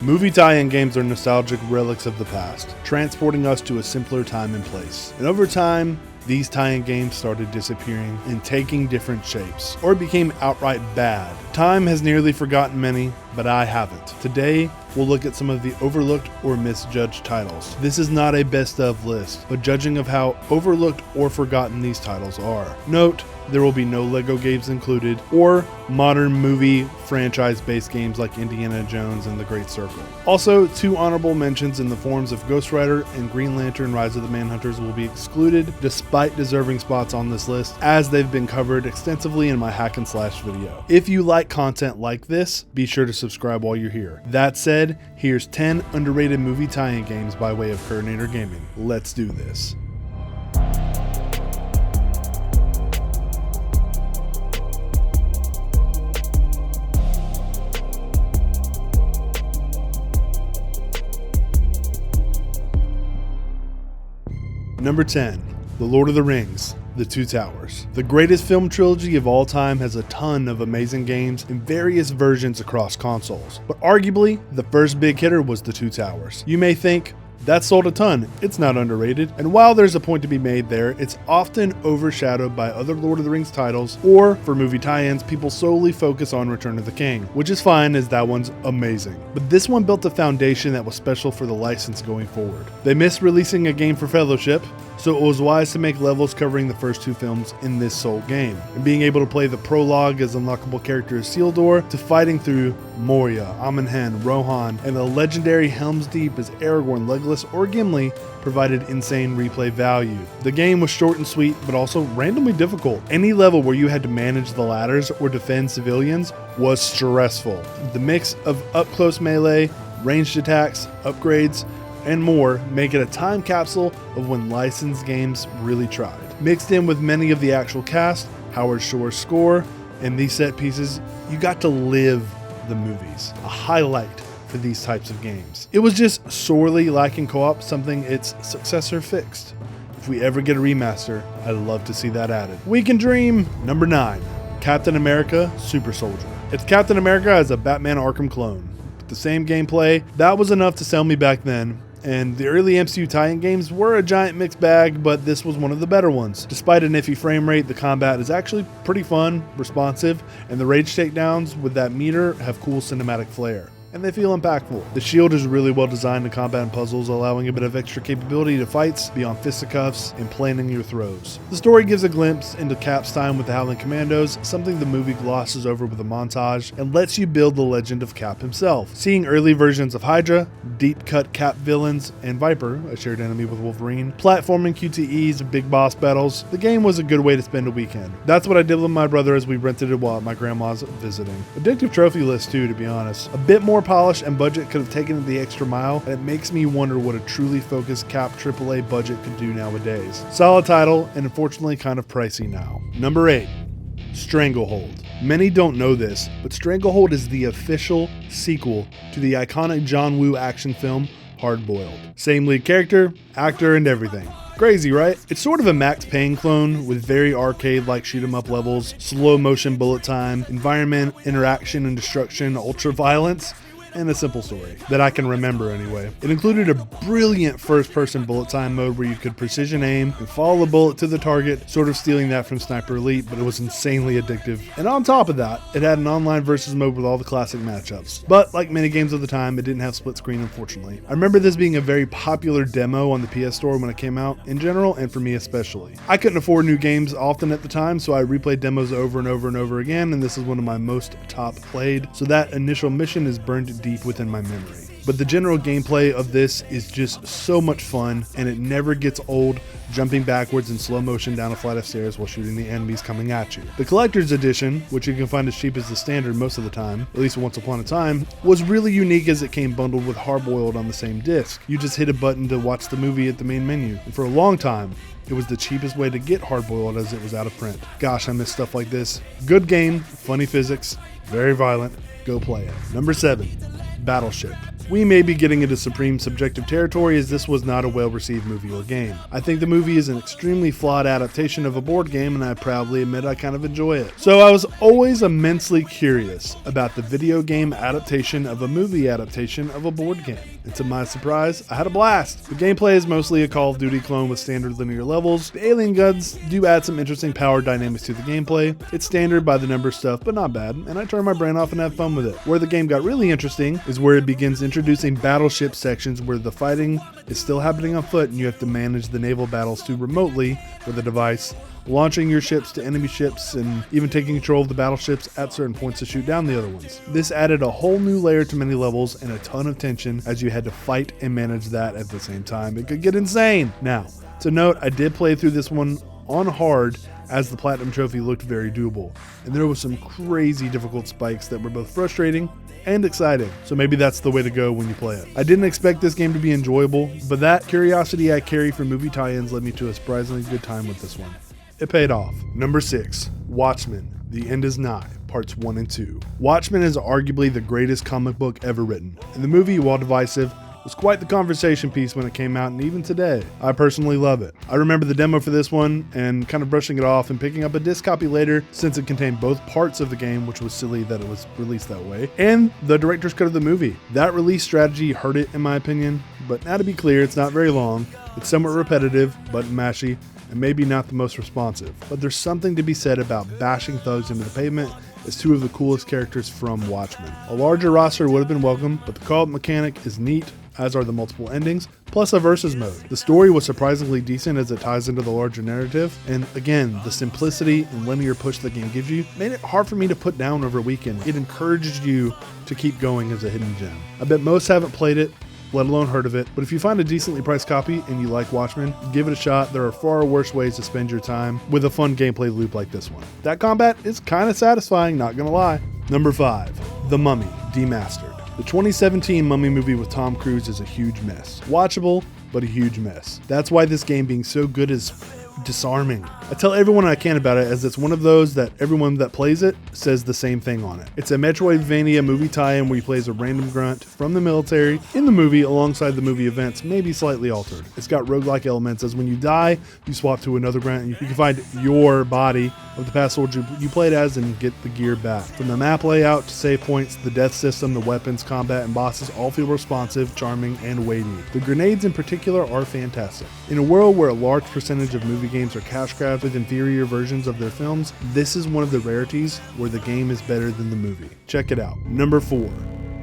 Movie tie-in games are nostalgic relics of the past, transporting us to a simpler time and place. And over time, these tie-in games started disappearing and taking different shapes, or became outright bad. Time has nearly forgotten many, but I haven't. Today, we'll look at some of the overlooked or misjudged titles. This is not a best of list, but judging of how overlooked or forgotten these titles are. Note, there will be no LEGO games included, or modern movie franchise-based games like Indiana Jones and The Great Circle. Also, 2 honorable mentions in the forms of Ghost Rider and Green Lantern Rise of the Manhunters will be excluded, despite deserving spots on this list, as they've been covered extensively in my hack and slash video. If you like content like this, be sure to subscribe while you're here. That said, here's 10 underrated movie tie-in games by way of Coordinator Gaming. Let's do this. Number 10, The Lord of the Rings, The Two Towers. The greatest film trilogy of all time has a ton of amazing games in various versions across consoles, but arguably, the first big hitter was The Two Towers. You may think, that sold a ton, it's not underrated, and while there's a point to be made there, it's often overshadowed by other Lord of the Rings titles, or for movie tie-ins, people solely focus on Return of the King, which is fine as that one's amazing. But this one built a foundation that was special for the license going forward. They missed releasing a game for Fellowship, so it was wise to make levels covering the first 2 films in this sole game, and being able to play the prologue as unlockable character Isildur, to fighting through Moria, Amenhen, Rohan, and the legendary Helm's Deep as Aragorn, Legolas, or Gimli provided insane replay value. The game was short and sweet, but also randomly difficult. Any level where you had to manage the ladders or defend civilians was stressful. The mix of up-close melee, ranged attacks, upgrades, and more make it a time capsule of when licensed games really tried. Mixed in with many of the actual cast, Howard Shore's score, and these set pieces, you got to live the movies. A highlight for these types of games. It was just sorely lacking co-op, something its successor fixed. If we ever get a remaster, I'd love to see that added. We can dream! Number 9, Captain America Super Soldier. It's Captain America as a Batman Arkham clone. With the same gameplay, that was enough to sell me back then. And the early MCU tie-in games were a giant mixed bag, but this was one of the better ones. Despite an iffy frame rate, the combat is actually pretty fun, responsive, and the rage takedowns with that meter have cool cinematic flair. And they feel impactful. The shield is really well designed to combat and puzzles, allowing a bit of extra capability to fights beyond fisticuffs and planning your throws. The story gives a glimpse into Cap's time with the Howling Commandos, something the movie glosses over with a montage, and lets you build the legend of Cap himself. Seeing early versions of Hydra, deep-cut Cap villains, and Viper, a shared enemy with Wolverine, platforming QTEs, big boss battles, the game was a good way to spend a weekend. That's what I did with my brother as we rented it while at my grandma's visiting. Addictive trophy list too, to be honest. A bit more polish and budget could have taken it the extra mile, and it makes me wonder what a truly focused Cap AAA budget could do nowadays. Solid title, and unfortunately kind of pricey now. Number 8, Stranglehold. Many don't know this, but Stranglehold is the official sequel to the iconic John Woo action film Hard Boiled. Same lead character, actor, and everything. Crazy, right? It's sort of a Max Payne clone with very arcade-like shoot-'em-up levels, slow motion bullet time, environment, interaction and destruction, ultra violence, and a simple story that I can remember anyway. It included a brilliant first-person bullet time mode where you could precision aim and follow the bullet to the target, sort of stealing that from Sniper Elite, but it was insanely addictive. And on top of that, it had an online versus mode with all the classic matchups. But like many games of the time, it didn't have split screen, unfortunately. I remember this being a very popular demo on the PS Store when it came out in general, and for me especially. I couldn't afford new games often at the time, so I replayed demos over and over and over again, and this is one of my most top played, so that initial mission is burned deep within my memory. But the general gameplay of this is just so much fun, and it never gets old jumping backwards in slow motion down a flight of stairs while shooting the enemies coming at you. The collector's edition, which you can find as cheap as the standard most of the time, at least once upon a time, was really unique as it came bundled with Hard Boiled on the same disc. You just hit a button to watch the movie at the main menu, and for a long time, it was the cheapest way to get Hard Boiled as it was out of print. Gosh, I miss stuff like this. Good game, funny physics, very violent. Go play it. Number 7. Battleship. We may be getting into supreme subjective territory, as this was not a well-received movie or game. I think the movie is an extremely flawed adaptation of a board game, and I proudly admit I kind of enjoy it. So I was always immensely curious about the video game adaptation of a movie adaptation of a board game. And to my surprise, I had a blast. The gameplay is mostly a Call of Duty clone with standard linear levels. The alien guns do add some interesting power dynamics to the gameplay. It's standard by the number stuff, but not bad, and I turned my brain off and had fun with it. Where the game got really interesting is where it begins introducing battleship sections where the fighting is still happening on foot and you have to manage the naval battles too remotely with a device, launching your ships to enemy ships and even taking control of the battleships at certain points to shoot down the other ones. This added a whole new layer to many levels and a ton of tension as you had to fight and manage that at the same time. It could get insane. Now, to note, I did play through this one on hard as the Platinum Trophy looked very doable, and there was some crazy difficult spikes that were both frustrating and exciting, so maybe that's the way to go when you play it. I didn't expect this game to be enjoyable, but that curiosity I carry for movie tie-ins led me to a surprisingly good time with this one. It paid off. Number 6, Watchmen. The End Is Nigh, Parts 1 and 2. Watchmen is arguably the greatest comic book ever written, and the movie, while divisive, was quite the conversation piece when it came out, and even today, I personally love it. I remember the demo for this one and kind of brushing it off and picking up a disc copy later since it contained both parts of the game, which was silly that it was released that way, and the director's cut of the movie. That release strategy hurt it in my opinion, but now to be clear, it's not very long, it's somewhat repetitive, button mashy, and maybe not the most responsive. But there's something to be said about bashing thugs into the pavement as two of the coolest characters from Watchmen. A larger roster would have been welcome, but the co-op mechanic is neat, as are the multiple endings, plus a versus mode. The story was surprisingly decent as it ties into the larger narrative, and again, the simplicity and linear push the game gives you made it hard for me to put down over a weekend. It encourages you to keep going as a hidden gem. I bet most haven't played it, let alone heard of it, but if you find a decently priced copy and you like Watchmen, give it a shot. There are far worse ways to spend your time with a fun gameplay loop like this one. That combat is kind of satisfying, not gonna lie. Number 5, The Mummy Demastered. The 2017 Mummy movie with Tom Cruise is a huge mess. Watchable, but a huge mess. That's why this game being so good is disarming. I tell everyone I can about it, as it's one of those that everyone that plays it says the same thing on it. It's a Metroidvania movie tie-in where he plays a random grunt from the military in the movie alongside the movie events, maybe slightly altered. It's got roguelike elements, as when you die, you swap to another grunt and you can find your body of the past soldier you played as and get the gear back. From the map layout to save points, the death system, the weapons, combat, and bosses all feel responsive, charming, and weighty. The grenades in particular are fantastic. In a world where a large percentage of movie games are cash grabs with inferior versions of their films, this is one of the rarities where the game is better than the movie. Check it out. Number 4,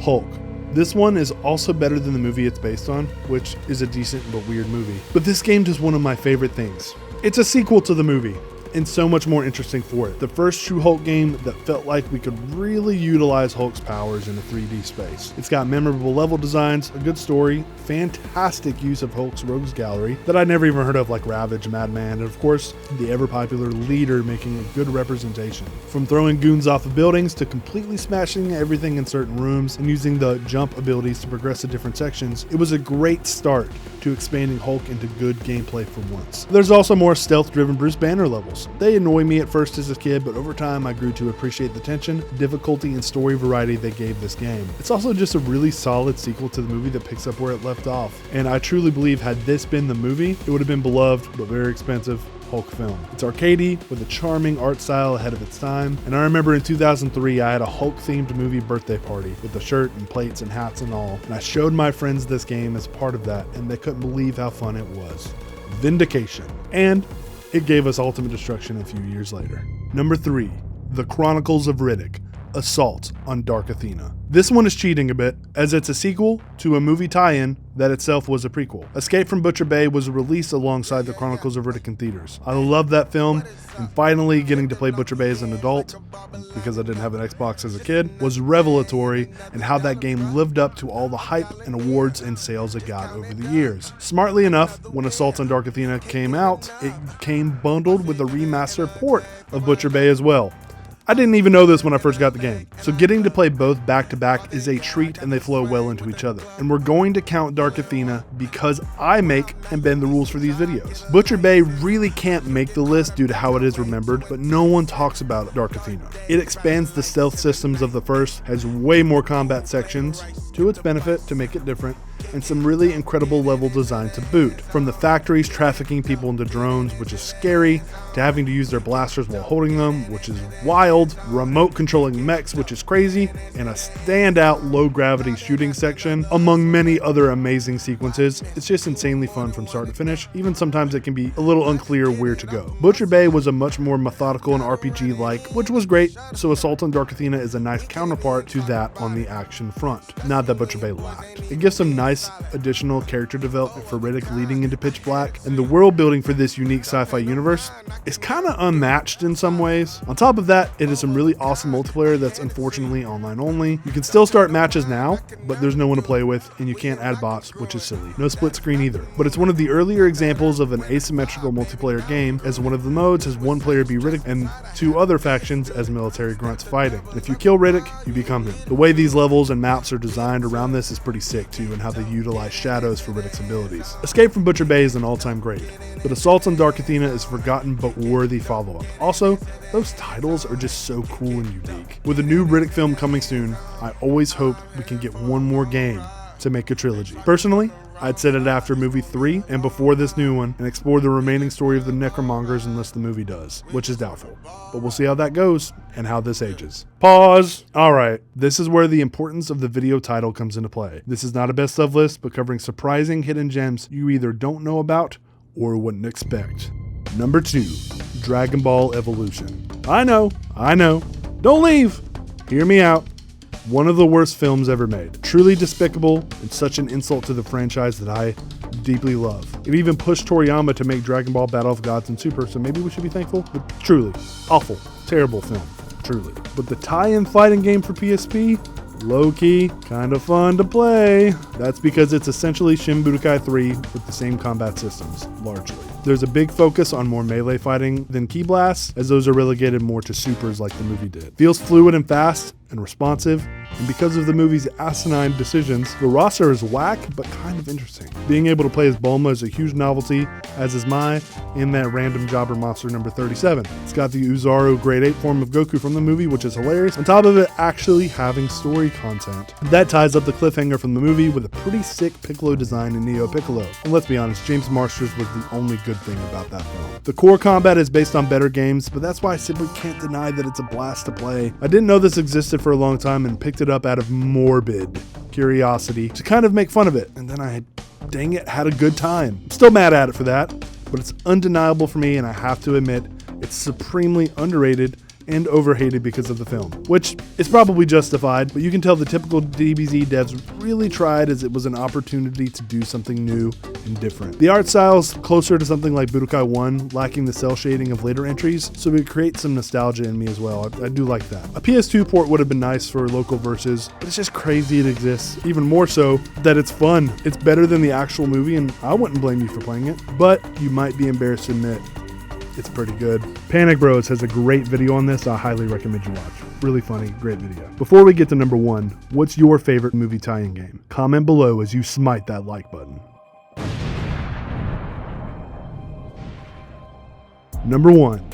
Hulk. This one is also better than the movie it's based on, which is a decent but weird movie. But this game does one of my favorite things. It's a sequel to the movie, and so much more interesting for it. The first true Hulk game that felt like we could really utilize Hulk's powers in a 3D space. It's got memorable level designs, a good story, fantastic use of Hulk's rogues gallery that I'd never even heard of, like Ravage, Madman, and of course, the ever-popular leader making a good representation. From throwing goons off of buildings to completely smashing everything in certain rooms and using the jump abilities to progress to different sections, it was a great start to expanding Hulk into good gameplay for once. There's also more stealth-driven Bruce Banner levels. They annoy me at first as a kid, but over time I grew to appreciate the tension, difficulty, and story variety they gave this game. It's also just a really solid sequel to the movie that picks up where it left off, and I truly believe had this been the movie, it would have been beloved but very expensive Hulk film. It's arcadey with a charming art style ahead of its time, and I remember in 2003 I had a Hulk themed movie birthday party with a shirt and plates and hats and all, and I showed my friends this game as part of that, and they couldn't believe how fun it was. Vindication. And it gave us Ultimate Destruction a few years later. Number 3, The Chronicles of Riddick, Assault on Dark Athena. This one is cheating a bit, as it's a sequel to a movie tie-in that itself was a prequel. Escape from Butcher Bay was released alongside The Chronicles of Riddick in theaters. I love that film, and finally getting to play Butcher Bay as an adult, because I didn't have an Xbox as a kid, was revelatory in how that game lived up to all the hype and awards and sales it got over the years. Smartly enough, when Assault on Dark Athena came out, it came bundled with a remastered port of Butcher Bay as well. I didn't even know this when I first got the game. So getting to play both back to back is a treat, and they flow well into each other. And we're going to count Dark Athena because I make and bend the rules for these videos. Butcher Bay really can't make the list due to how it is remembered, but no one talks about Dark Athena. It expands the stealth systems of the first, has way more combat sections, to its benefit to make it different, and some really incredible level design to boot. From the factories trafficking people into drones, which is scary, to having to use their blasters while holding them, which is wild, remote controlling mechs, which is crazy, and a standout low gravity shooting section, among many other amazing sequences. It's just insanely fun from start to finish. Even sometimes it can be a little unclear where to go. Butcher Bay was a much more methodical and RPG-like, which was great, so Assault on Dark Athena is a nice counterpart to that on the action front. Not that Butcher Bay lacked. It gives some nice additional character development for Riddick leading into Pitch Black, and the world building for this unique sci-fi universe is kind of unmatched in some ways. On top of that, it is some really awesome multiplayer that's unfortunately online only. You can still start matches now, but there's no one to play with, and you can't add bots, which is silly. No split screen either. But it's one of the earlier examples of an asymmetrical multiplayer game, as one of the modes has one player be Riddick and two other factions as military grunts fighting. And if you kill Riddick, you become him. The way these levels and maps are designed around this is pretty sick too, and how they utilize shadows for Riddick's abilities. Escape from Butcher Bay is an all-time great, but Assault on Dark Athena is a forgotten but worthy follow-up. Also, those titles are just so cool and unique. With a new Riddick film coming soon, I always hope we can get one more game to make a trilogy. Personally, I'd set it after movie 3 and before this new one, and explore the remaining story of the Necromongers unless the movie does, which is doubtful. But we'll see how that goes and how this ages. Pause. Alright, this is where the importance of the video title comes into play. This is not a best of list, but covering surprising hidden gems you either don't know about or wouldn't expect. Number 2, Dragon Ball Evolution. I know. Don't leave. Hear me out. One of the worst films ever made. Truly despicable and such an insult to the franchise that I deeply love. It even pushed Toriyama to make Dragon Ball Battle of Gods and Super, so maybe we should be thankful. But truly, awful, terrible film. Truly. But the tie-in fighting game for PSP? Low-key, kind of fun to play. That's because it's essentially Shin Budokai 3 with the same combat systems, largely. There's a big focus on more melee fighting than ki blasts, as those are relegated more to supers like the movie did. Feels fluid and fast and responsive, and because of the movie's asinine decisions, the roster is whack but kind of interesting. Being able to play as Bulma is a huge novelty, as is Mai in that random jobber monster number 37. It's got the Uzaru Grade 8 form of Goku from the movie, which is hilarious, on top of it actually having story content. That ties up the cliffhanger from the movie with a pretty sick Piccolo design in Neo Piccolo. And let's be honest, James Marsters was the only good thing about that film. The core combat is based on better games, but that's why I simply can't deny that it's a blast to play. I didn't know this existed for a long time and picked it up out of morbid curiosity to kind of make fun of it, and then I, dang it, had a good time. I'm still mad at it for that, but it's undeniable for me, and I have to admit it's supremely underrated and overhated because of the film, which is probably justified, but you can tell the typical DBZ devs really tried, as it was an opportunity to do something new and different. The art style's closer to something like Budokai 1, lacking the cell shading of later entries, so it creates some nostalgia in me as well. I do like that. A PS2 port would have been nice for local verses, but it's just crazy it exists. Even more so that it's fun. It's better than the actual movie, and I wouldn't blame you for playing it, but you might be embarrassed to admit it's pretty good. Panic Bros has a great video on this I highly recommend you watch. Really funny, great video. Before we get to number 1, what's your favorite movie tie-in game? Comment below as you smite that like button. Number 1,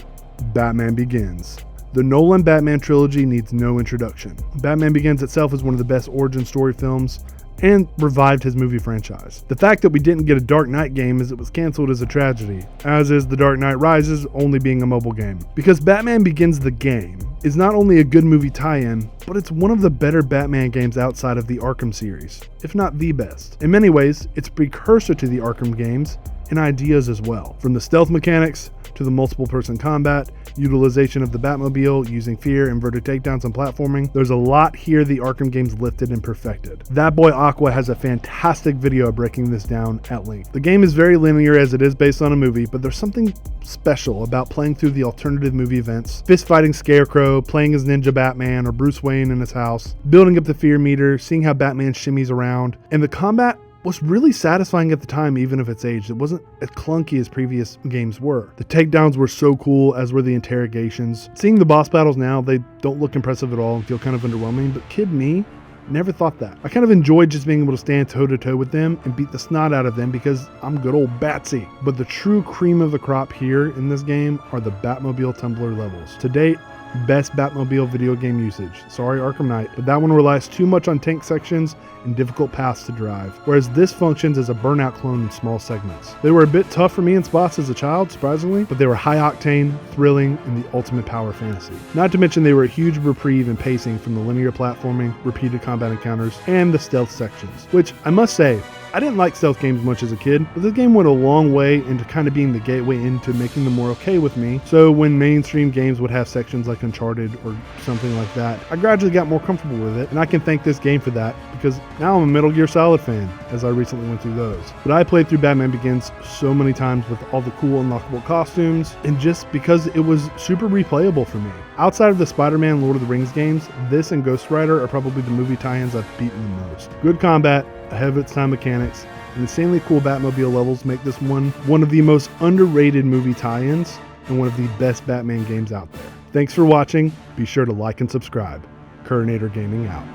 Batman Begins. The Nolan Batman trilogy needs no introduction. Batman Begins itself is one of the best origin story films and revived his movie franchise. The fact that we didn't get a Dark Knight game as it was canceled is a tragedy, as is The Dark Knight Rises only being a mobile game. Because Batman Begins the game is not only a good movie tie-in, but it's one of the better Batman games outside of the Arkham series, if not the best. In many ways, it's a precursor to the Arkham games in ideas as well. From the stealth mechanics to the multiple person combat, utilization of the Batmobile, using fear, inverted takedowns, and platforming. There's a lot here the Arkham games lifted and perfected. That boy Aqua has a fantastic video breaking this down at length. The game is very linear as it is based on a movie, but there's something special about playing through the alternative movie events, fist fighting Scarecrow, playing as Ninja Batman or Bruce Wayne in his house, building up the fear meter, seeing how Batman shimmies around, and the combat was really satisfying at the time, even if it's aged. It wasn't as clunky as previous games were. The takedowns were so cool, as were the interrogations. Seeing the boss battles now, they don't look impressive at all and feel kind of underwhelming, but kid me never thought that. I kind of enjoyed just being able to stand toe-to-toe with them and beat the snot out of them because I'm good old Batsy. But the true cream of the crop here in this game are the Batmobile Tumbler levels. To date, best Batmobile video game usage. Sorry, Arkham Knight, but that one relies too much on tank sections and difficult paths to drive, whereas this functions as a Burnout clone in small segments. They were a bit tough for me in spots as a child, surprisingly, but they were high-octane, thrilling, and the ultimate power fantasy. Not to mention they were a huge reprieve in pacing from the linear platforming, repeated combat encounters, and the stealth sections, which, I must say, I didn't like stealth games much as a kid, but this game went a long way into kind of being the gateway into making them more okay with me. So when mainstream games would have sections like Uncharted or something like that, I gradually got more comfortable with it, and I can thank this game for that, because now I'm a Metal Gear Solid fan, as I recently went through those. But I played through Batman Begins so many times with all the cool unlockable costumes, and just because it was super replayable for me. Outside of the Spider-Man Lord of the Rings games, this and Ghost Rider are probably the movie tie-ins I've beaten the most. Good combat, ahead of its time mechanics, and insanely cool Batmobile levels make this one of the most underrated movie tie-ins and one of the best Batman games out there. Thanks for watching. Be sure to like and subscribe. Curinator Gaming out.